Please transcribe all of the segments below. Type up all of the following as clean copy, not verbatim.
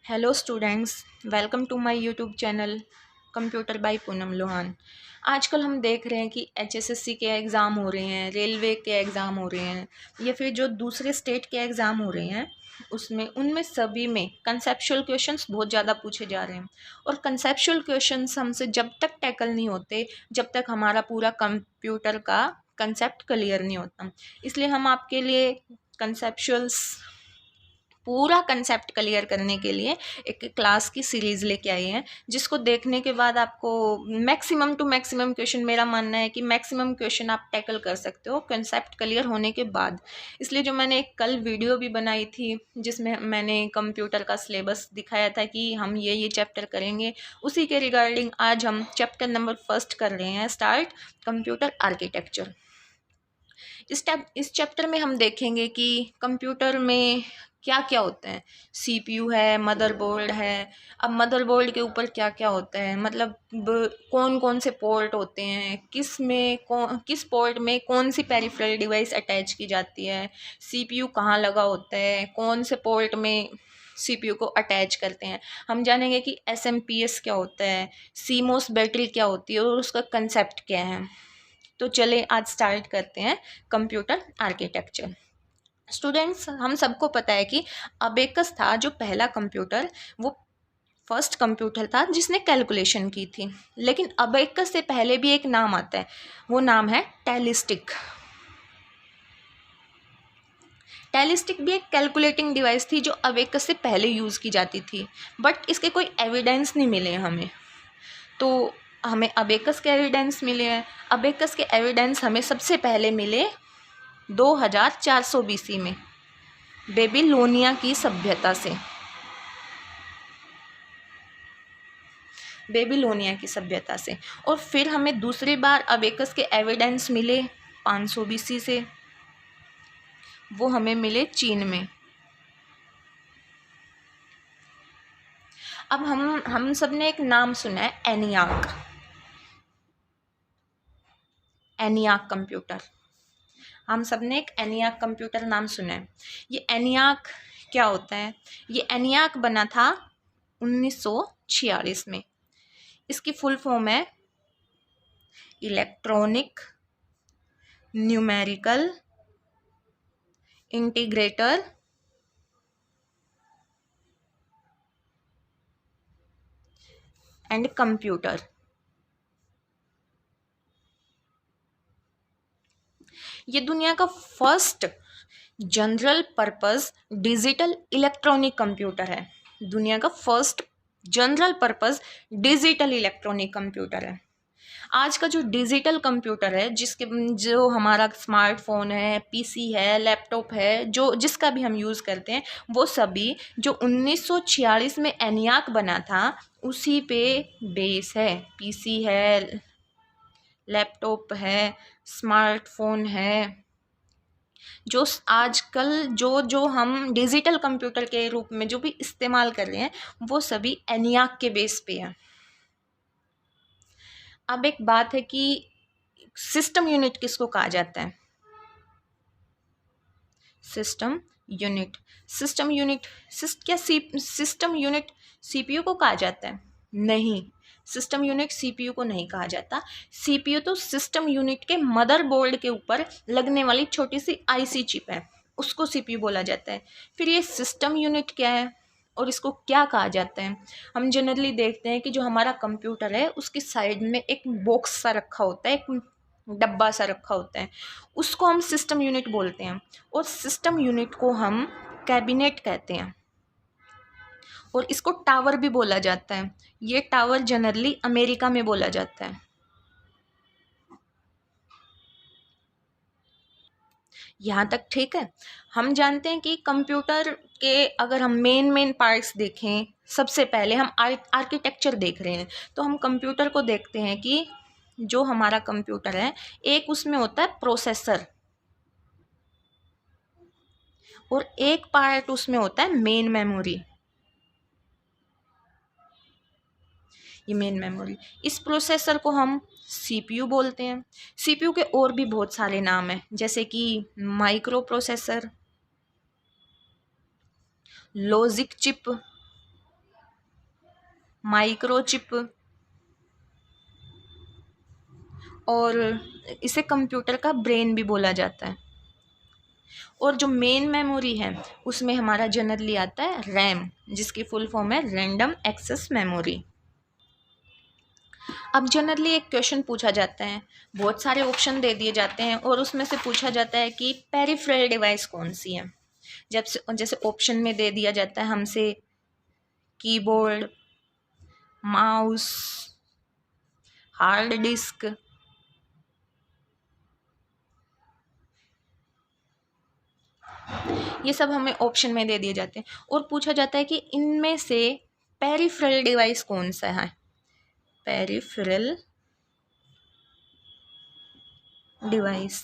Hello students, welcome to my YouTube channel computer by Poonam Lohan. आजकल हम देख रहे हैं कि एचएसएससी के एग्ज़ाम हो रहे हैं, रेलवे के एग्ज़ाम हो रहे हैं या फिर जो दूसरे स्टेट के एग्ज़ाम हो रहे हैं उसमें उनमें सभी में कंसेप्चुअल क्वेश्चंस बहुत ज़्यादा पूछे जा रहे हैं। और कंसेप्चुअल क्वेश्चंस हमसे जब तक टैकल नहीं होते, जब तक हमारा पूरा कंप्यूटर का कंसेप्ट क्लियर नहीं होता। इसलिए हम आपके लिए कंसेप्चुअल्स पूरा कंसेप्ट क्लियर करने के लिए एक क्लास की सीरीज़ लेके आई हैं, जिसको देखने के बाद आपको मैक्सिमम टू मैक्सिमम क्वेश्चन, मेरा मानना है कि मैक्सिमम क्वेश्चन आप टैकल कर सकते हो कंसेप्ट क्लियर होने के बाद। इसलिए जो मैंने एक कल वीडियो भी बनाई थी जिसमें मैंने कंप्यूटर का सिलेबस दिखाया था कि हम ये चैप्टर करेंगे, उसी के रिगार्डिंग आज हम चैप्टर नंबर 1 कर रहे हैं स्टार्ट, कंप्यूटर आर्किटेक्चर। इस चैप्टर में हम देखेंगे कि कंप्यूटर में क्या क्या होता है। सीपीयू है, मदरबोर्ड है। अब मदरबोर्ड के ऊपर क्या क्या होता है, मतलब कौन कौन से पोर्ट होते हैं, किस पोर्ट में कौन सी पेरिफेरल डिवाइस अटैच की जाती है, सीपीयू कहाँ लगा होता है, कौन से पोर्ट में सीपीयू को अटैच करते हैं। हम जानेंगे कि एसएमपीएस क्या होता है, सीमोस बैटरी क्या होती है और उसका कंसेप्ट क्या है। तो चले आज स्टार्ट करते हैं कंप्यूटर आर्किटेक्चर। स्टूडेंट्स, हम सबको पता है कि अबेकस था जो पहला कंप्यूटर, वो फर्स्ट कंप्यूटर था जिसने कैलकुलेशन की थी। लेकिन अबेकस से पहले भी एक नाम आता है, वो नाम है टेलिस्टिक। टेलिस्टिक भी एक कैलकुलेटिंग डिवाइस थी जो अबेकस से पहले यूज़ की जाती थी, बट इसके कोई एविडेंस नहीं मिले हमें। तो हमें अबेकस के एविडेंस मिले हैं। अबेकस के एविडेंस हमें सबसे पहले मिले 2400 बीसी में बेबीलोनिया की सभ्यता से। बेबीलोनिया की सभ्यता से। और फिर हमें दूसरी बार अबेकस के एविडेंस मिले 500 बीसी से, वो हमें मिले चीन में। अब हम सब ने एक नाम सुना है, एनियाक कंप्यूटर। हम सब ने एक एनियाक कंप्यूटर नाम सुना है। ये एनियाक क्या होता है? ये एनियाक बना था 1946 में। इसकी फुल फॉर्म है electronic numerical integrator and computer. ये दुनिया का first general purpose digital electronic computer है। दुनिया का first general purpose digital electronic computer है। आज का जो डिजिटल कंप्यूटर है, जो हमारा स्मार्टफोन है, पीसी है, लैपटॉप है, जो जिसका भी हम यूज़ करते हैं, वो सभी जो 1946 में एनियाक बना था उसी पे बेस है। पीसी है, लैपटॉप है, स्मार्टफोन है, जो आजकल जो हम डिजिटल कंप्यूटर के रूप में जो भी इस्तेमाल कर रहे हैं, वो सभी एनियाक के बेस पे है। अब एक बात है कि सिस्टम यूनिट किसको कहा जाता है? System unit system unit CPU को कहा जाता है? नहीं, सिस्टम यूनिट सीपीयू को नहीं कहा जाता। सीपीयू तो सिस्टम यूनिट के मदरबोर्ड के ऊपर लगने वाली छोटी सी आईसी चिप है, उसको सीपीयू बोला जाता है। फिर ये सिस्टम यूनिट क्या है और इसको क्या कहा जाता है? हम जनरली देखते हैं कि जो हमारा कंप्यूटर है उसकी साइड में एक बॉक्स सा रखा होता है, एक डब्बा सा रखा होता है, उसको हम सिस्टम यूनिट बोलते हैं। और सिस्टम यूनिट को हम कैबिनेट कहते हैं और इसको टावर भी बोला जाता है। ये टावर जनरली अमेरिका में बोला जाता है। यहाँ तक ठीक है। हम जानते हैं कि कंप्यूटर के अगर हम मेन पार्ट्स देखें, सबसे पहले हम आर्किटेक्चर देख रहे हैं तो हम कंप्यूटर को देखते हैं कि जो हमारा कंप्यूटर है, एक उसमें होता है प्रोसेसर और एक पार्ट उसमें होता है मेन मेमोरी। ये मेन मेमोरी, इस प्रोसेसर को हम सीपीयू बोलते हैं। सीपीयू के और भी बहुत सारे नाम हैं, जैसे कि micro processor, logic chip, microchip, और इसे कंप्यूटर का ब्रेन भी बोला जाता है। और जो मेन मेमोरी है उसमें हमारा जनरली आता है रैम, जिसकी फुल फॉर्म है रैंडम एक्सेस मेमोरी। अब जनरली एक क्वेश्चन पूछा जाता है, बहुत सारे ऑप्शन दे दिए जाते हैं और उसमें से पूछा जाता है कि पेरिफेरल डिवाइस कौन सी है। जैसे ऑप्शन में दे दिया जाता है हमसे कीबोर्ड, माउस, हार्ड डिस्क, ये सब हमें ऑप्शन में दे दिए जाते हैं और पूछा जाता है कि इनमें से पेरिफेरल डिवाइस कौन सा है। पेरिफेरल डिवाइस,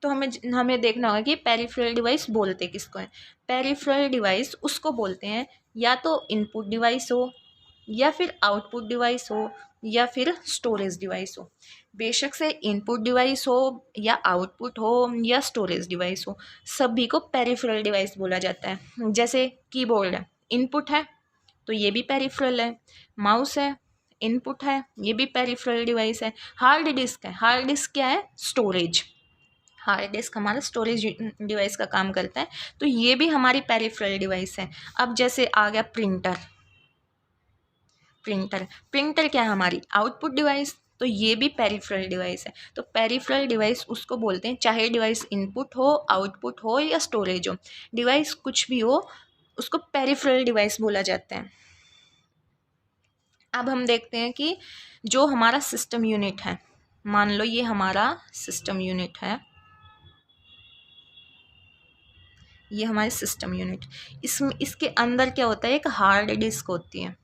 तो हमें देखना होगा कि पेरिफेरल डिवाइस बोलते किसको है। पेरिफेरल डिवाइस उसको बोलते हैं या तो इनपुट डिवाइस हो, या फिर आउटपुट डिवाइस हो, या फिर स्टोरेज डिवाइस हो। बेशक से इनपुट डिवाइस हो या आउटपुट हो या स्टोरेज डिवाइस हो, सभी को पेरिफेरल डिवाइस बोला जाता है। जैसे कीबोर्ड है, इनपुट है तो ये भी पेरिफेरल है। माउस है, इनपुट है, ये भी पेरिफेरल डिवाइस है। हार्ड डिस्क है, हार्ड डिस्क क्या है, स्टोरेज। हार्ड डिस्क हमारा स्टोरेज डिवाइस का काम करता है, तो ये भी हमारी पेरिफेरल डिवाइस है। अब जैसे आ गया प्रिंटर, प्रिंटर क्या है, हमारी आउटपुट डिवाइस, तो ये भी पेरिफेरल डिवाइस है। तो पेरिफेरल डिवाइस उसको बोलते हैं, चाहे डिवाइस इनपुट हो, आउटपुट हो या स्टोरेज हो, डिवाइस कुछ भी हो उसको पेरिफेरल डिवाइस बोला जाता है। अब हम देखते हैं कि जो हमारा सिस्टम यूनिट है, मान लो ये हमारा सिस्टम यूनिट है, ये हमारे सिस्टम यूनिट, इसके अंदर क्या होता है, एक हार्ड डिस्क होती है।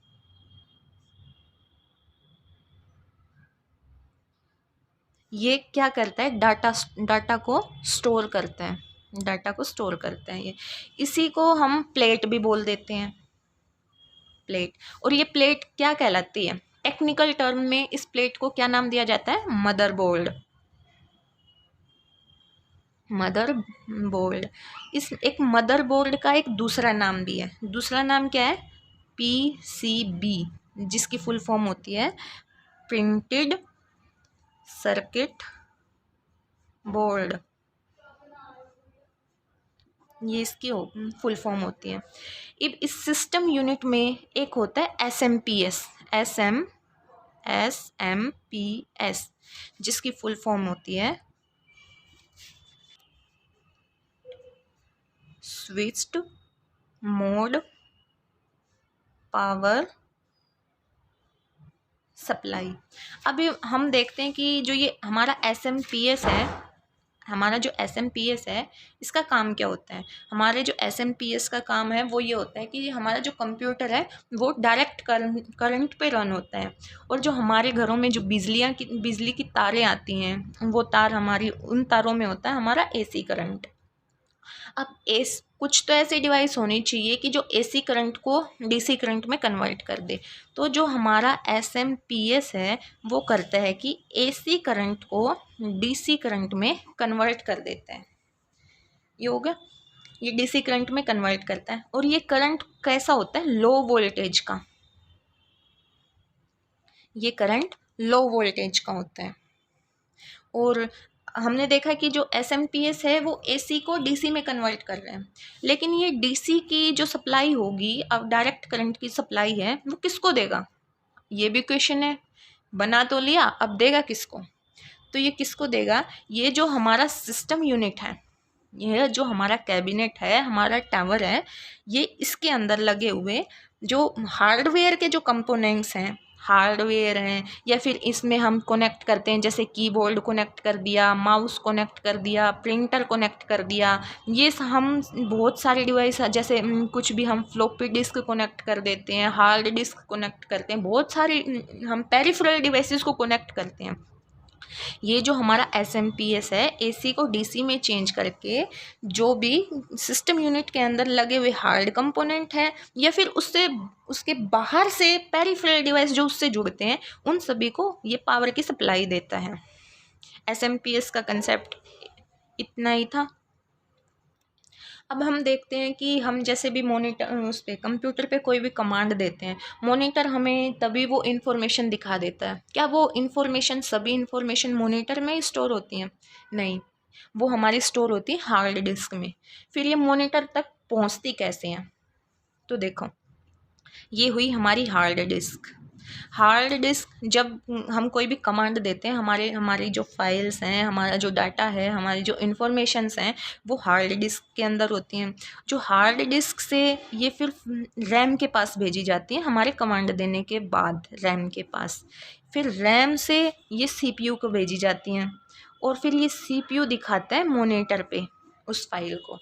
ये क्या करता है, डाटा को स्टोर करता है, डाटा को स्टोर करता है ये। इसी को हम प्लेट भी बोल देते हैं, प्लेट। और ये प्लेट क्या कहलाती है, टेक्निकल टर्म में इस प्लेट को क्या नाम दिया जाता है, मदरबोर्ड। मदरबोर्ड, इस एक मदरबोर्ड का एक दूसरा नाम भी है। दूसरा नाम क्या है, पीसीबी, जिसकी फुल फॉर्म होती है प्रिंटेड सर्किट बोर्ड, ये इसकी फुल फॉर्म होती है। अब इस सिस्टम यूनिट में एक होता है एसएमपीएस, जिसकी फुल फॉर्म होती है स्विच्ड मोड पावर सप्लाई। अभी हम देखते हैं कि जो ये हमारा एसएमपीएस है, हमारा जो एसएमपीएस है इसका काम क्या होता है। हमारे जो एसएमपीएस का काम है वो ये होता है कि हमारा जो कंप्यूटर है वो डायरेक्ट करंट पे रन होता है। और जो हमारे घरों में जो बिजली की तारें आती हैं, वो तार हमारी उन तारों में होता है हमारा एसी करंट। अब कुछ तो ऐसी डिवाइस होनी चाहिए कि जो एसी करंट को डीसी करंट में कन्वर्ट कर दे। तो जो हमारा एसएमपीएस है वो करता है कि एसी करंट को डीसी करंट में कन्वर्ट कर देता है। ये हो गया, ये डीसी करंट में कन्वर्ट करता है। और ये करंट कैसा होता है, लो वोल्टेज का। ये करंट लो वोल्टेज का होता है। और हमने देखा कि जो एसएमपीएस है वो एसी को डीसी में कन्वर्ट कर रहे हैं, लेकिन ये डीसी की जो सप्लाई होगी, अब डायरेक्ट करंट की सप्लाई है, वो किसको देगा, ये भी क्वेश्चन है। बना तो लिया, अब देगा किसको, तो ये किसको देगा, ये जो हमारा सिस्टम यूनिट है, यह जो हमारा कैबिनेट है, हमारा टावर है, ये इसके अंदर लगे हुए जो हार्डवेयर के जो कंपोनेंट्स हैं, हार्डवेयर हैं, या फिर इसमें हम कनेक्ट करते हैं, जैसे कीबोर्ड कनेक्ट कर दिया, माउस कनेक्ट कर दिया, प्रिंटर कनेक्ट कर दिया। ये हम बहुत सारे डिवाइस, जैसे कुछ भी हम फ्लॉपी डिस्क कनेक्ट कर देते हैं, हार्ड डिस्क कनेक्ट करते हैं, बहुत सारे हम पेरिफेरल डिवाइसेस को कनेक्ट करते हैं। ये जो हमारा एसएमपीएस है, एसी को डीसी में चेंज करके जो भी सिस्टम यूनिट के अंदर लगे हुए हार्ड कंपोनेंट है, या फिर उसके बाहर से पेरिफेरल डिवाइस जो उससे जुड़ते हैं, उन सभी को ये पावर की सप्लाई देता है। एसएमपीएस का कंसेप्ट इतना ही था। अब हम देखते हैं कि हम जैसे भी मॉनिटर उस पे कंप्यूटर पे कोई भी कमांड देते हैं, मॉनिटर हमें तभी वो इन्फॉर्मेशन दिखा देता है। क्या वो इन्फॉर्मेशन सभी इन्फॉर्मेशन मॉनिटर में ही स्टोर होती हैं? नहीं, वो हमारी स्टोर होती है हार्ड डिस्क में। फिर ये मॉनिटर तक पहुंचती कैसे हैं? तो देखो, ये हुई हमारी हार्ड डिस्क। हार्ड डिस्क जब हम कोई भी कमांड देते हैं, हमारी जो फाइल्स हैं, हमारा जो डाटा है, हमारी जो इन्फॉर्मेशंस हैं, वो हार्ड डिस्क के अंदर होती हैं। जो हार्ड डिस्क से ये फिर रैम के पास भेजी जाती हैं हमारे कमांड देने के बाद, रैम के पास। फिर रैम से ये सीपीयू को भेजी जाती हैं और फिर ये सीपीयू दिखाता है मॉनिटर पे उस फाइल को।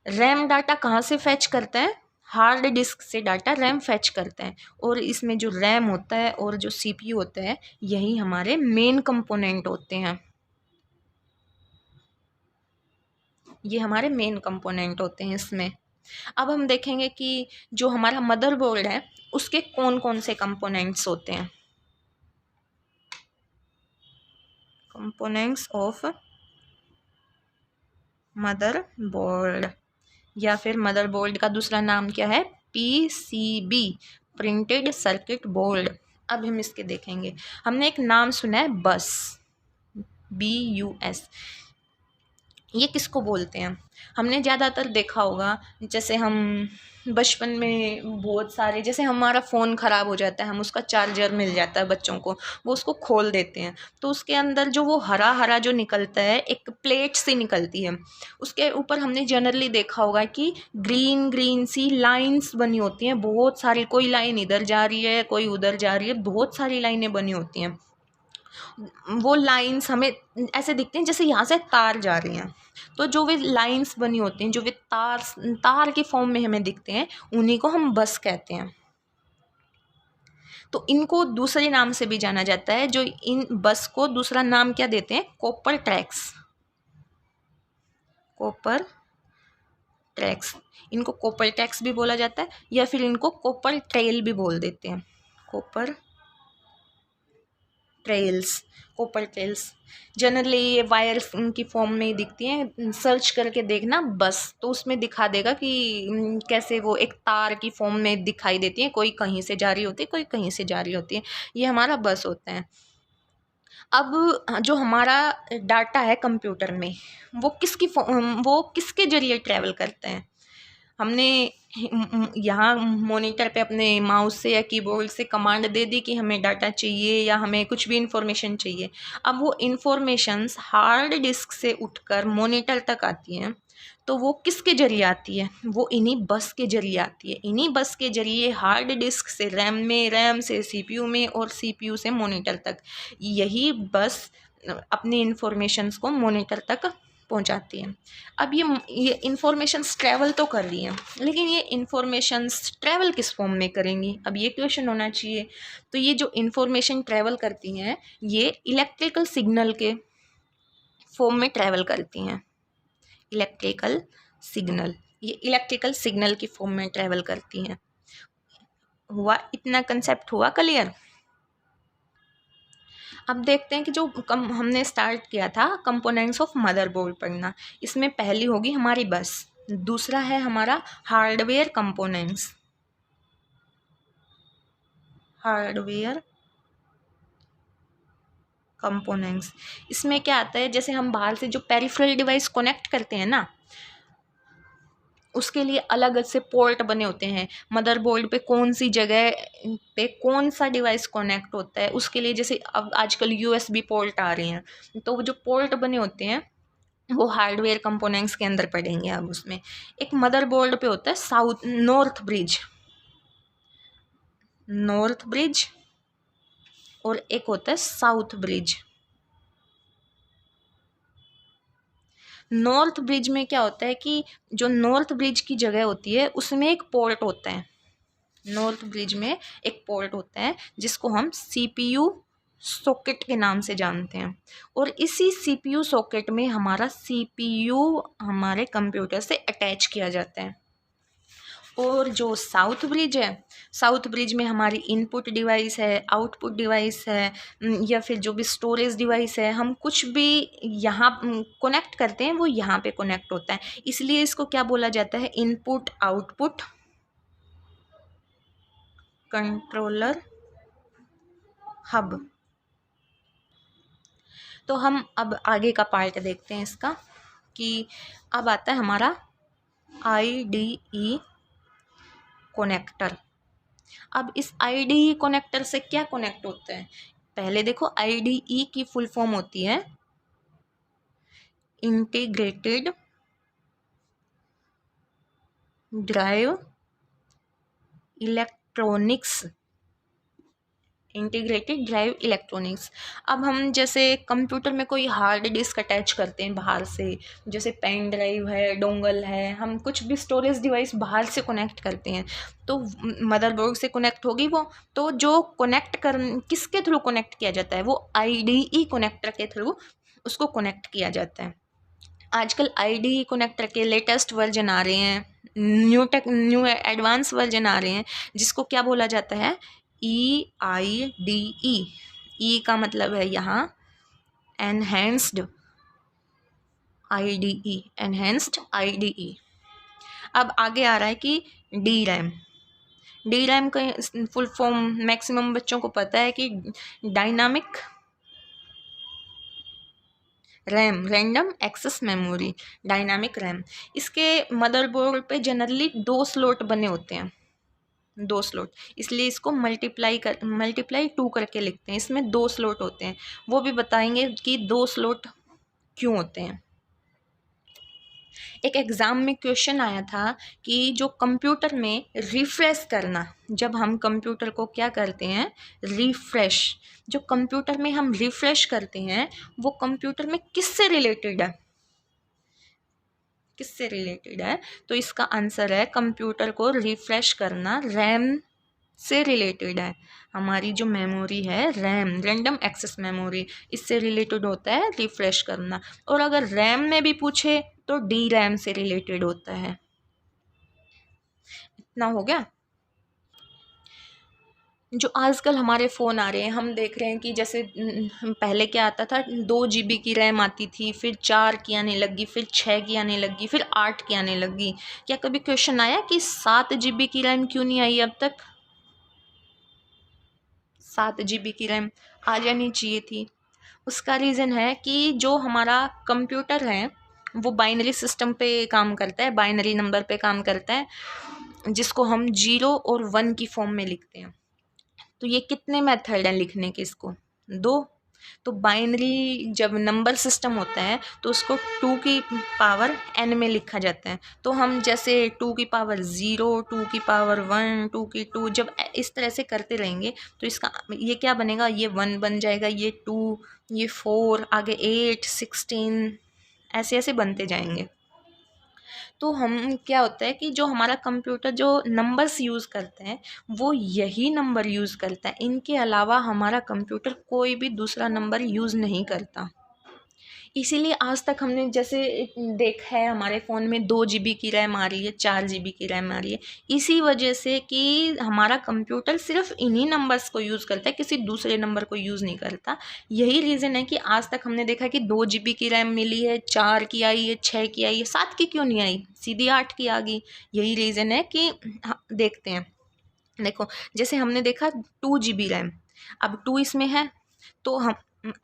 रैम डाटा कहाँ से फैच करता है? हार्ड डिस्क से डाटा रैम फैच करता है। और इसमें जो रैम होता है और जो सीपीयू होता है, यही हमारे मेन कंपोनेंट होते हैं। ये हमारे मेन कंपोनेंट होते हैं इसमें। अब हम देखेंगे कि जो हमारा मदरबोर्ड है, उसके कौन कौन से कंपोनेंट्स होते हैं। कंपोनेंट्स ऑफ मदरबोर्ड, या फिर मदरबोर्ड का दूसरा नाम क्या है? PCB, printed circuit board. अब हम इसके देखेंगे। हमने एक नाम सुना है बस, BUS। ये किसको बोलते हैं? हमने ज़्यादातर देखा होगा, जैसे हम बचपन में बहुत सारे, जैसे हमारा फ़ोन ख़राब हो जाता है, हम उसका चार्जर मिल जाता है बच्चों को, वो उसको खोल देते हैं, तो उसके अंदर जो वो हरा हरा जो निकलता है, एक प्लेट सी निकलती है, उसके ऊपर हमने जनरली देखा होगा कि ग्रीन ग्रीन सी लाइंस बनी होती हैं, बहुत सारी। कोई लाइन इधर जा रही है, कोई उधर जा रही है, बहुत सारी लाइनें बनी होती हैं। वो लाइंस हमें ऐसे दिखते हैं जैसे यहाँ से तार जा रही हैं। तो जो वे लाइंस बनी होती हैं, जो वे तार के फॉर्म में हमें दिखते हैं, उन्हीं को हम बस कहते हैं। तो इनको दूसरे नाम से भी जाना जाता है। जो इन बस को दूसरा नाम क्या देते हैं? Copper tracks. कॉपर ट्रैक्स, इनको कॉपर ट्रैक्स भी बोला जाता है, या फिर इनको कॉपर ट्रेल भी बोल देते हैं। Copper trails, copper trails. Generally ये वायर की फॉर्म में ही दिखती हैं। सर्च करके देखना बस, तो उसमें दिखा देगा कि कैसे वो एक तार की फॉर्म में दिखाई देती है। कोई कहीं से जा रही होती है, कोई कहीं से जा रही होती है। ये हमारा बस होता है। अब जो हमारा डाटा है कंप्यूटर में, वो किसके ज़रिए ट्रैवल करते हैं? हमने यहाँ मॉनिटर पे अपने माउस से या कीबोर्ड से कमांड दे दी कि हमें डाटा चाहिए या हमें कुछ भी इंफॉर्मेशन चाहिए। अब वो इंफॉर्मेशंस हार्ड डिस्क से उठकर मॉनिटर तक आती हैं, तो वो किसके ज़रिए आती है? वो इन्हीं बस के ज़रिए आती है। इन्हीं बस के ज़रिए हार्ड डिस्क से रैम में, रैम से सीपीयू में, और सीपीयू से मॉनिटर तक। यही बस अपनी इंफॉर्मेशंस को मॉनिटर तक पहुंचाती है। अब ये इंफॉर्मेशंस ट्रैवल तो कर रही हैं, लेकिन ये इंफॉर्मेशंस ट्रैवल किस फॉर्म में करेंगी? अब ये क्वेश्चन होना चाहिए। तो ये जो इंफॉर्मेशन ट्रैवल करती हैं, ये इलेक्ट्रिकल सिग्नल के फॉर्म में ट्रैवल करती हैं। इलेक्ट्रिकल सिग्नल, ये इलेक्ट्रिकल सिग्नल की फॉर्म में ट्रैवल करती हैं। हुआ इतना कंसेप्ट हुआ क्लियर? अब देखते हैं कि जो हमने स्टार्ट किया था कंपोनेंट्स ऑफ मदरबोर्ड पढ़ना, इसमें पहली होगी हमारी बस, दूसरा है हमारा हार्डवेयर कंपोनेंट्स। हार्डवेयर कंपोनेंट्स, इसमें क्या आता है? जैसे हम बाहर से जो पेरिफेरल डिवाइस कनेक्ट करते हैं ना, उसके लिए अलग से पोर्ट बने होते हैं। मदरबोर्ड पे कौन सी जगह पे कौन सा डिवाइस कनेक्ट होता है, उसके लिए जैसे अब आजकल USB पोर्ट आ रहे हैं, तो वो जो पोर्ट बने होते हैं, वो हार्डवेयर कंपोनेंट्स के अंदर पड़ेंगे। अब उसमें एक मदरबोर्ड पे होता है नॉर्थ ब्रिज, और एक होता है साउथ ब्रिज। नॉर्थ ब्रिज में क्या होता है कि जो नॉर्थ ब्रिज की जगह होती है, उसमें एक पोर्ट होता है। नॉर्थ ब्रिज में एक पोर्ट होता है जिसको हम CPU सॉकेट के नाम से जानते हैं, और इसी CPU सॉकेट में हमारा CPU हमारे कंप्यूटर से अटैच किया जाता है। और जो साउथ ब्रिज है, साउथ ब्रिज में हमारी इनपुट डिवाइस है, आउटपुट डिवाइस है, या फिर जो भी स्टोरेज डिवाइस है, हम कुछ भी यहाँ कनेक्ट करते हैं वो यहाँ पे कनेक्ट होता है। इसलिए इसको क्या बोला जाता है, इनपुट आउटपुट कंट्रोलर हब। तो हम अब आगे का पार्ट देखते हैं इसका, कि अब आता है हमारा IDE कनेक्टर। अब इस IDE कनेक्टर से क्या कनेक्ट होता है, पहले देखो IDE की फुल फॉर्म होती है integrated drive electronics, integrated drive electronics. अब हम जैसे कंप्यूटर में कोई हार्ड डिस्क अटैच करते हैं बाहर से, जैसे पेन ड्राइव है, डोंगल है, हम कुछ भी स्टोरेज डिवाइस बाहर से कनेक्ट करते हैं तो मदरबोर्ड से कनेक्ट होगी वो, तो जो कनेक्ट कर किसके थ्रू कनेक्ट किया जाता है, वो IDE कनेक्टर के थ्रू उसको कनेक्ट किया जाता है। आजकल IDE कनेक्टर के लेटेस्ट वर्जन आ रहे हैं, न्यू एडवांस वर्जन आ रहे हैं, जिसको क्या बोला जाता है, EIDE। ई का मतलब है यहाँ एनहेंस्ड IDE, एनहेंस्ड IDE। अब आगे आ रहा है कि डी रैम का फुल फॉर्म मैक्सिमम बच्चों को पता है कि dynamic RAM, random access memory, dynamic RAM. इसके मदरबोर्ड पे जनरली 2 स्लॉट बने होते हैं, 2 स्लॉट, इसलिए इसको मल्टीप्लाई 2 करके लिखते हैं। इसमें 2 स्लॉट होते हैं, वो भी बताएंगे कि 2 स्लॉट क्यों होते हैं। एक एग्ज़ाम में क्वेश्चन आया था कि जो कंप्यूटर में रिफ्रेश करना, जब हम कंप्यूटर को क्या करते हैं, रिफ्रेश, जो कंप्यूटर में हम रिफ्रेश करते हैं वो कंप्यूटर में किससे रिलेटेड है, किससे रिलेटेड है, तो इसका आंसर है कंप्यूटर को रिफ्रेश करना रैम से रिलेटेड है। हमारी जो मेमोरी है रैम, रैंडम एक्सेस मेमोरी, इससे रिलेटेड होता है रिफ्रेश करना। और अगर रैम में भी पूछे तो डी रैम से रिलेटेड होता है। इतना हो गया। जो आजकल हमारे फ़ोन आ रहे हैं, हम देख रहे हैं कि जैसे पहले क्या आता था, 2 GB की रैम आती थी, फिर 4 की आने लगी, फिर 6 की आने लगी, फिर 8 की आने लगी। क्या कभी क्वेश्चन आया कि 7 GB की रैम क्यों नहीं आई अब तक? 7 GB की रैम आ जानी चाहिए थी। उसका रीज़न है कि जो हमारा कंप्यूटर है वो बाइनरी सिस्टम पे काम करता है, बाइनरी नंबर पे काम करता है, जिसको हम 0 और 1 की फॉर्म में लिखते हैं। तो ये कितने मेथड हैं लिखने के, इसको 2। तो बाइनरी जब नंबर सिस्टम होता है तो उसको 2 की पावर n में लिखा जाता है। तो हम जैसे 2 की पावर 0, 2 की पावर 1, 2 की 2, जब इस तरह से करते रहेंगे तो इसका ये क्या बनेगा, ये 1 बन जाएगा, ये 2, ये 4, आगे 8, 16, ऐसे ऐसे बनते जाएंगे। तो हम क्या होता है कि जो हमारा कंप्यूटर जो नंबर्स यूज़ करते हैं वो यही नंबर यूज़ करता है, इनके अलावा हमारा कंप्यूटर कोई भी दूसरा नंबर यूज़ नहीं करता। इसीलिए आज तक हमने जैसे देखा है हमारे फ़ोन में 2 GB की रैम आ रही है, 4 GB की रैम आ रही है, इसी वजह से कि हमारा कंप्यूटर सिर्फ इन्हीं नंबर्स को यूज़ करता है, किसी दूसरे नंबर को यूज़ नहीं करता। यही रीज़न है कि आज तक हमने देखा कि 2 GB की रैम मिली है, 4 की आई है, 6 की आई है, 7 की क्यों नहीं आई, सीधी 8 की आ गई। यही रीज़न है कि देखते हैं, देखो जैसे हमने देखा 2 GB रैम, अब 2 इसमें है, तो हम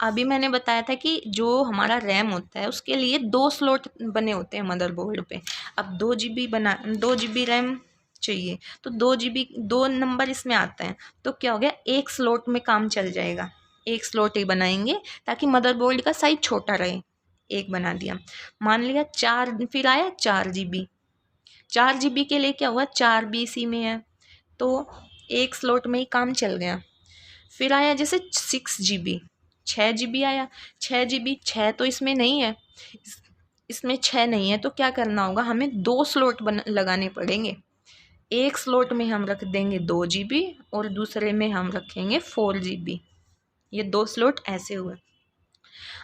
अभी मैंने बताया था कि जो हमारा रैम होता है उसके लिए 2 स्लॉट बने होते हैं मदरबोर्ड पे। अब 2 GB रैम चाहिए, तो 2 GB 2 नंबर इसमें आता है, तो क्या हो गया, एक स्लॉट में काम चल जाएगा, एक स्लॉट ही बनाएंगे ताकि मदरबोर्ड का साइज छोटा रहे। एक बना दिया, मान लिया 4, फिर आया 4 GB, 4 GB के लिए क्या हुआ, 4 BC में है तो एक स्लॉट में ही काम चल गया। फिर आया जैसे 6 GB, 6 GB आया, 6 GB, 6 तो इसमें नहीं है, इसमें 6 नहीं है, तो क्या करना होगा, हमें 2 स्लॉट लगाने पड़ेंगे। एक स्लॉट में हम रख देंगे 2 GB और दूसरे में हम रखेंगे 4 GB। ये 2 स्लॉट ऐसे हुए।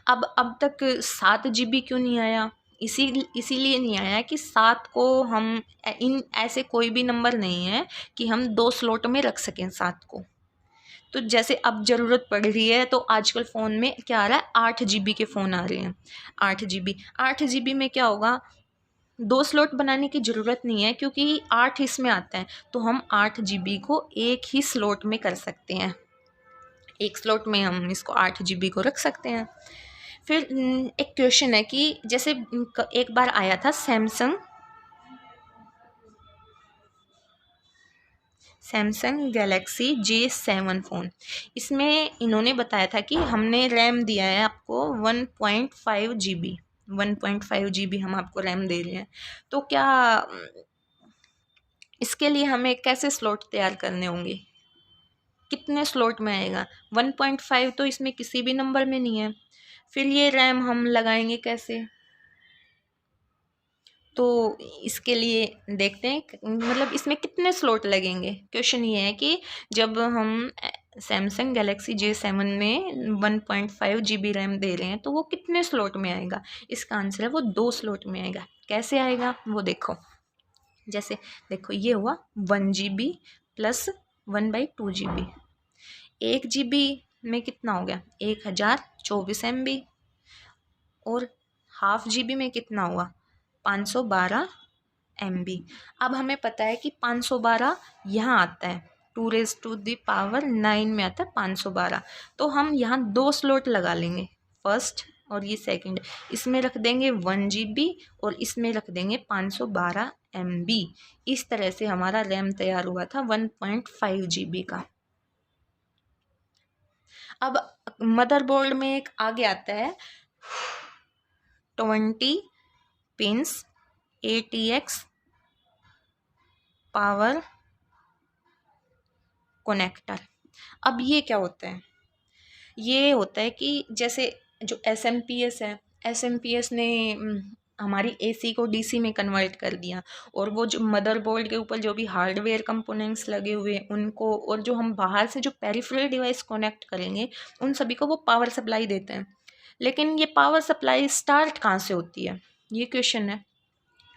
अब तक 7 GB क्यों नहीं आया, इसीलिए नहीं आया कि 7 को हम इन ऐसे कोई भी नंबर नहीं है कि हम 2 स्लॉट में रख सकें 7 को। तो जैसे अब ज़रूरत पड़ रही है तो आजकल फ़ोन में क्या आ रहा है, 8 GB के फ़ोन आ रहे हैं। 8 GB में क्या होगा, 2 स्लॉट बनाने की ज़रूरत नहीं है क्योंकि 8 इसमें आता है, तो हम 8 GB को एक ही स्लॉट में कर सकते हैं। एक स्लॉट में हम इसको 8 GB को रख सकते हैं। फिर एक क्वेश्चन है कि जैसे एक बार आया था सैमसंग गैलेक्सी J7 फ़ोन। इसमें इन्होंने बताया था कि हमने रैम दिया है आपको 1.5 GB। 1.5 GB हम आपको रैम दे रहे हैं। तो क्या इसके लिए हमें कैसे स्लॉट तैयार करने होंगे, कितने स्लॉट में आएगा? 1.5 तो इसमें किसी भी नंबर में नहीं है। फिर ये रैम हम लगाएंगे कैसे? तो इसके लिए देखते हैं मतलब इसमें कितने स्लॉट लगेंगे। क्वेश्चन ये है कि जब हम सैमसंग गैलेक्सी J7 में 1.5 GB रैम दे रहे हैं तो वो कितने स्लॉट में आएगा? इसका आंसर है वो 2 स्लॉट में आएगा। कैसे आएगा वो देखो। जैसे देखो ये हुआ 1 GB प्लस 1/2 GB। 1 GB में कितना हो गया, 1024 MB। और हाफ GB में कितना हुआ, 512 MB। अब हमें पता है कि 512 यहाँ आता है, 2⁹9 में आता है 512। तो हम यहाँ 2 स्लॉट लगा लेंगे, फर्स्ट और ये सेकंड। इसमें रख देंगे 1 GB और इसमें रख देंगे 512 MB। इस तरह से हमारा रैम तैयार हुआ था 1.5 GB का। अब मदरबोर्ड में एक आगे आता है 20 पिंस ATX पावर कनेक्टर। अब ये क्या होता है? ये होता है कि जैसे जो SMPS है, SMPS ने हमारी AC को DC में कन्वर्ट कर दिया, और वो जो मदरबोर्ड के ऊपर जो भी हार्डवेयर कंपोनेंट्स लगे हुए हैं उनको, और जो हम बाहर से जो पेरिफेरल डिवाइस कनेक्ट करेंगे उन सभी को वो पावर सप्लाई देते हैं। लेकिन ये पावर सप्लाई स्टार्ट कहाँ से होती है, ये क्वेश्चन है।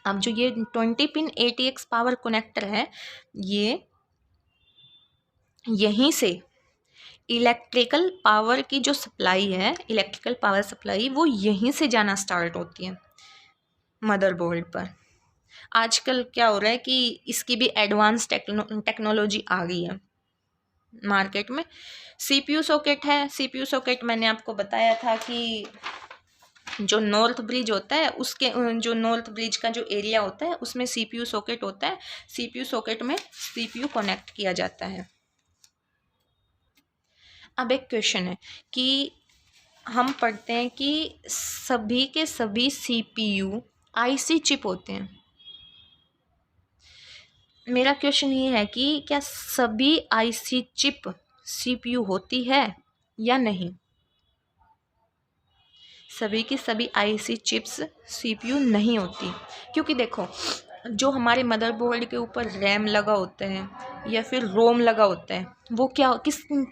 अब जो ये 20 पिन ATX पावर कनेक्टर है, ये यहीं से इलेक्ट्रिकल पावर की जो सप्लाई है, इलेक्ट्रिकल पावर सप्लाई वो यहीं से जाना स्टार्ट होती है मदरबोर्ड पर। आजकल क्या हो रहा है कि इसकी भी एडवांस टेक्नोलॉजी आ गई है मार्केट में। CPU सॉकेट है। CPU सॉकेट मैंने आपको बताया था कि जो नॉर्थ ब्रिज होता है उसके जो नॉर्थ ब्रिज का जो एरिया होता है उसमें CPU सॉकेट होता है। CPU सॉकेट में CPU कनेक्ट किया जाता है। अब एक क्वेश्चन है कि हम पढ़ते हैं कि सभी के सभी CPU IC चिप होते हैं। मेरा क्वेश्चन ये है कि क्या सभी IC चिप CPU होती है या नहीं? सभी की सभी IC चिप्स CPU नहीं होती, क्योंकि देखो जो हमारे मदरबोर्ड के ऊपर रैम लगा होता है या फिर रोम लगा होता है वो क्या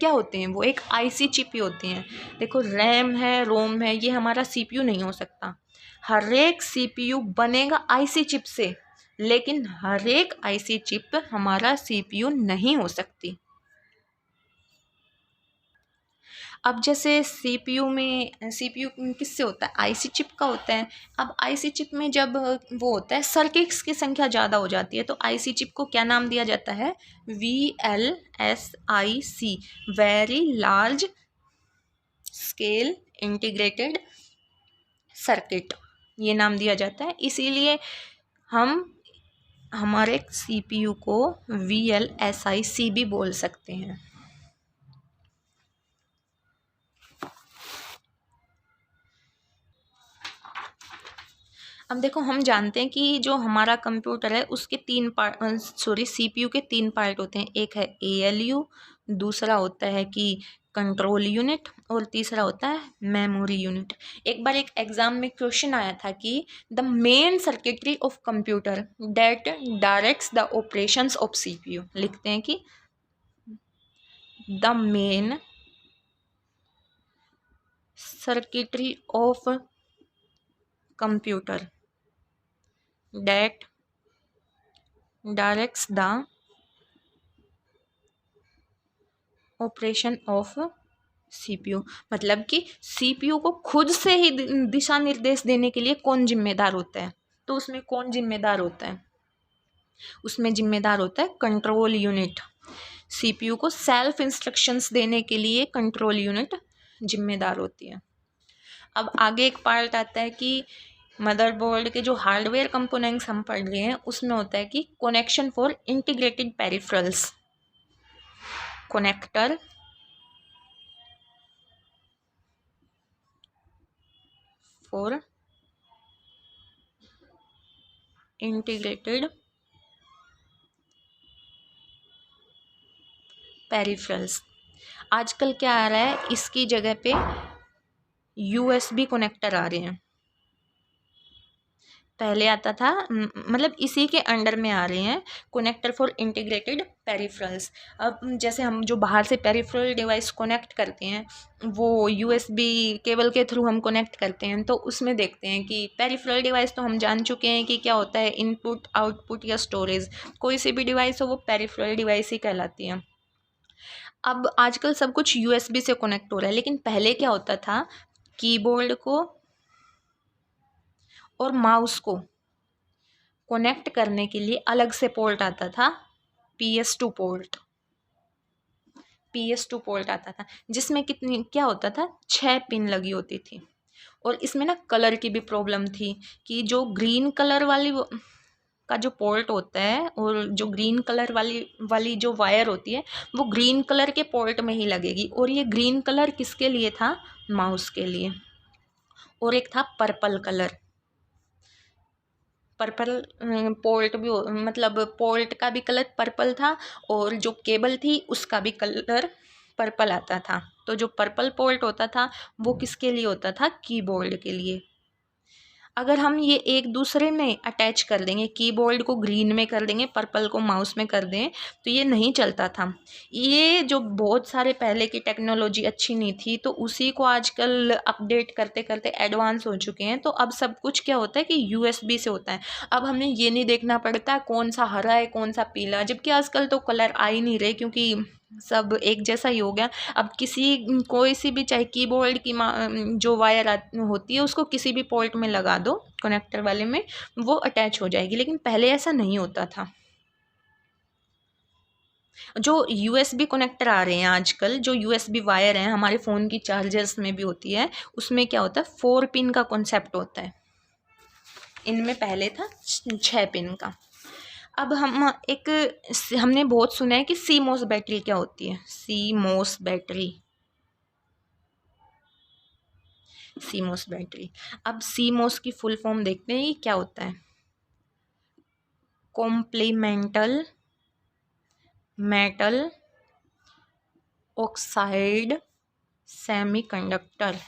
होते हैं, वो एक IC चिप ही होती हैं। देखो रैम है, रोम है, ये हमारा CPU नहीं हो सकता। हर एक CPU बनेगा IC चिप से, लेकिन हर एक IC चिप हमारा CPU नहीं हो सकती। अब जैसे CPU किससे होता है, IC चिप का होता है। अब IC चिप में जब वो होता है सर्किट्स की संख्या ज़्यादा हो जाती है तो IC चिप को क्या नाम दिया जाता है, VLSIC, very large scale integrated circuit, ये नाम दिया जाता है। इसीलिए हम हमारे CPU को VLSIC भी बोल सकते हैं। अब देखो हम जानते हैं कि जो हमारा कंप्यूटर है उसके CPU के 3 पार्ट होते हैं। एक है ALU, दूसरा होता है कि कंट्रोल यूनिट, और तीसरा होता है मेमोरी यूनिट। एक बार एक एग्जाम में क्वेश्चन आया था कि the main circuitry of computer that directs the operations of CPU। लिखते हैं कि the main circuitry of computer that directs the operation of CPU. मतलब कि सीपीयू को खुद से ही दिशा निर्देश देने के लिए कौन जिम्मेदार होता है? तो उसमें कौन जिम्मेदार होता है? उसमें जिम्मेदार होता है कंट्रोल यूनिट। सीपीयू को सेल्फ इंस्ट्रक्शंस देने के लिए कंट्रोल यूनिट जिम्मेदार होती है। अब आगे एक पार्ट आता है कि मदरबोर्ड के जो हार्डवेयर कंपोनेंट्स हम पढ़ रहे हैं उसमें होता है कि connection for integrated peripherals. Connector for integrated peripherals. आजकल क्या आ रहा है, इसकी जगह पे यूएसबी कनेक्टर आ रहे हैं। पहले आता था मतलब इसी के अंडर में आ रहे हैं कनेक्टर फॉर इंटीग्रेटेड पेरिफेरल्स। अब जैसे हम जो बाहर से पेरिफेरल डिवाइस कनेक्ट करते हैं वो यूएसबी केबल के थ्रू हम कनेक्ट करते हैं, तो उसमें देखते हैं कि पेरिफेरल डिवाइस तो हम जान चुके हैं कि क्या होता है, इनपुट आउटपुट या स्टोरेज। कोई सी भी डिवाइस हो वो पेरिफेरल डिवाइस ही कहलाती है। अब आजकल सब कुछ यूएसबी से कनेक्ट हो रहा है, लेकिन पहले क्या होता था, कीबोर्ड को और माउस को कनेक्ट करने के लिए अलग से पोर्ट आता था, PS2 पोर्ट। PS2 पोर्ट आता था जिसमें कितनी क्या होता था, 6 पिन लगी होती थी। और इसमें ना कलर की भी प्रॉब्लम थी कि जो ग्रीन कलर वाली का जो पोर्ट होता है और जो ग्रीन कलर वाली जो वायर होती है वो ग्रीन कलर के पोर्ट में ही लगेगी। और ये ग्रीन कलर किसके लिए था? माउस के लिए। और एक था पर्पल कलर। पर्पल पोर्ट भी मतलब पोर्ट का भी कलर पर्पल था और जो केबल थी उसका भी कलर पर्पल आता था। तो जो पर्पल पोर्ट होता था वो किसके लिए होता था? कीबोर्ड के लिए। अगर हम ये एक दूसरे में अटैच कर देंगे, कीबोर्ड को ग्रीन में कर देंगे, पर्पल को माउस में कर दें, तो ये नहीं चलता था। ये जो बहुत सारे पहले की टेक्नोलॉजी अच्छी नहीं थी, तो उसी को आजकल अपडेट करते करते एडवांस हो चुके हैं। तो अब सब कुछ क्या होता है कि यूएसबी से होता है। अब हमें ये नहीं देखना पड़ता कौन सा हरा है कौन सा पीला, जबकि आजकल तो कलर आ ही नहीं रहे क्योंकि सब एक जैसा ही हो गया। अब कोई सी भी चाहे कीबोर्ड की जो वायर होती है उसको किसी भी पोर्ट में लगा दो कनेक्टर वाले में, वो अटैच हो जाएगी। लेकिन पहले ऐसा नहीं होता था। जो यूएसबी कनेक्टर आ रहे हैं आजकल, जो यूएसबी वायर हैं हमारे फ़ोन की चार्जर्स में भी होती है, उसमें क्या होता है 4 पिन का कॉन्सेप्ट होता है। इनमें पहले था 6 पिन का। अब हमने बहुत सुना है कि सीमोस बैटरी क्या होती है। CMOS battery. CMOS battery. अब सीमोस की फुल फॉर्म देखते हैं ये क्या होता है। Complemental metal oxide semiconductor.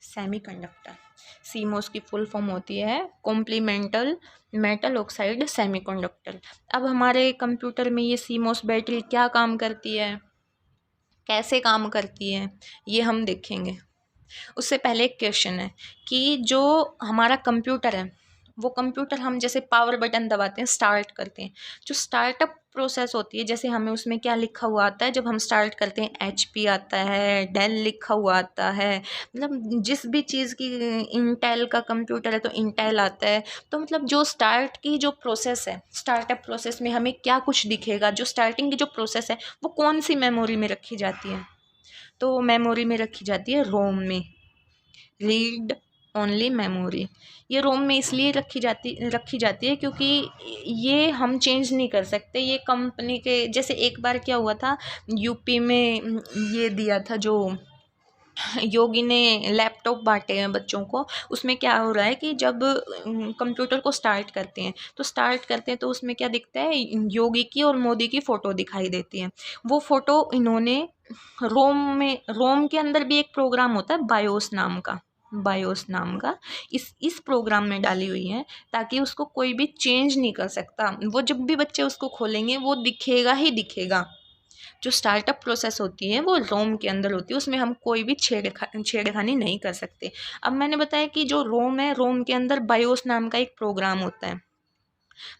Semiconductor CMOS की फुल फॉर्म होती है कॉम्प्लीमेंटल मेटल ऑक्साइड सेमीकंडक्टर। अब हमारे कंप्यूटर में ये सीमोस बैटरी क्या काम करती है, कैसे काम करती है, ये हम देखेंगे। उससे पहले एक क्वेश्चन है कि जो हमारा कंप्यूटर है वो कंप्यूटर हम जैसे पावर बटन दबाते हैं, स्टार्ट करते हैं, जो स्टार्टअप प्रोसेस होती है, जैसे हमें उसमें क्या लिखा हुआ आता है जब हम स्टार्ट करते हैं, HP आता है, डेल लिखा हुआ आता है। मतलब जिस भी चीज़ की, इंटेल का कंप्यूटर है तो इंटेल आता है। तो मतलब जो स्टार्ट की जो प्रोसेस है, स्टार्टअप प्रोसेस में हमें क्या कुछ दिखेगा, जो स्टार्टिंग की जो प्रोसेस है वो कौन सी मेमोरी में रखी जाती है? तो मेमोरी में रखी जाती है रोम में, रीड ओनली मेमोरी। ये रोम में इसलिए रखी जाती है क्योंकि ये हम चेंज नहीं कर सकते। ये कंपनी के, जैसे एक बार क्या हुआ था यूपी में, ये दिया था जो योगी ने लैपटॉप बांटे हैं बच्चों को, उसमें क्या हो रहा है कि जब कंप्यूटर को स्टार्ट करते हैं तो उसमें क्या दिखता है, योगी की और मोदी की फ़ोटो दिखाई देती है। वो फ़ोटो इन्होंने रोम के अंदर भी एक प्रोग्राम होता है बायोस नाम का इस प्रोग्राम में डाली हुई है, ताकि उसको कोई भी चेंज नहीं कर सकता। वो जब भी बच्चे उसको खोलेंगे वो दिखेगा ही दिखेगा। जो स्टार्टअप प्रोसेस होती है वो रोम के अंदर होती है, उसमें हम कोई भी छेड़खानी नहीं कर सकते। अब मैंने बताया कि जो रोम है, रोम के अंदर बायोस नाम का एक प्रोग्राम होता है।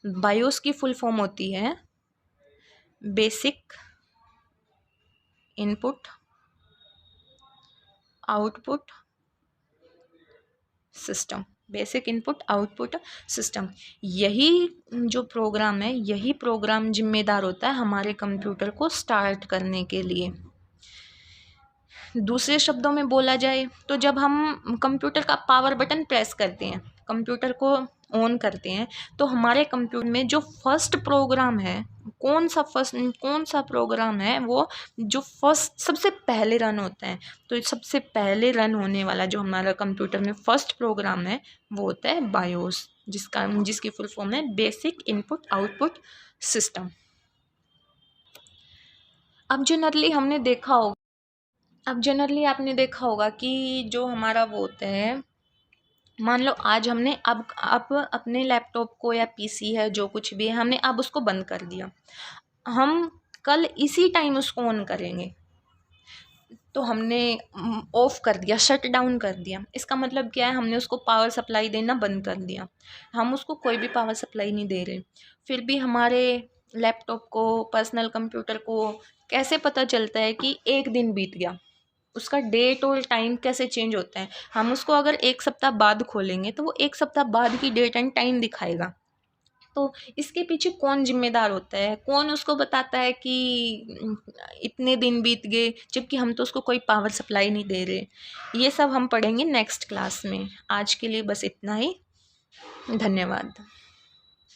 बायोस की फुल फॉर्म होती है basic input output system. Basic input output system, यही जो प्रोग्राम है, यही प्रोग्राम जिम्मेदार होता है हमारे कंप्यूटर को स्टार्ट करने के लिए। दूसरे शब्दों में बोला जाए तो जब हम कंप्यूटर का पावर बटन प्रेस करते हैं, कंप्यूटर को ऑन करते हैं, तो हमारे कंप्यूटर में जो फर्स्ट प्रोग्राम है, कौन सा प्रोग्राम है वो जो फर्स्ट सबसे पहले रन होता है, तो सबसे पहले रन होने वाला जो हमारा कंप्यूटर में फर्स्ट प्रोग्राम है वो होता है बायोस, जिसकी फुल फॉर्म है बेसिक इनपुट आउटपुट सिस्टम। अब जनरली आपने देखा होगा कि जो हमारा वो होता है, मान लो आज हमने अब अपने लैपटॉप को या पीसी है जो कुछ भी है, हमने अब उसको बंद कर दिया, हम कल इसी टाइम उसको ऑन करेंगे, तो हमने ऑफ कर दिया, शट डाउन कर दिया। इसका मतलब क्या है, हमने उसको पावर सप्लाई देना बंद कर दिया, हम उसको कोई भी पावर सप्लाई नहीं दे रहे। फिर भी हमारे लैपटॉप को, पर्सनल कंप्यूटर को कैसे पता चलता है कि एक दिन बीत गया, उसका डेट और टाइम कैसे चेंज होता है। हम उसको अगर एक सप्ताह बाद खोलेंगे तो वो एक सप्ताह बाद की डेट एंड टाइम दिखाएगा। तो इसके पीछे कौन जिम्मेदार होता है, कौन उसको बताता है कि इतने दिन बीत गए, जबकि हम तो उसको कोई पावर सप्लाई नहीं दे रहे। ये सब हम पढ़ेंगे नेक्स्ट क्लास में। आज के लिए बस इतना ही। धन्यवाद।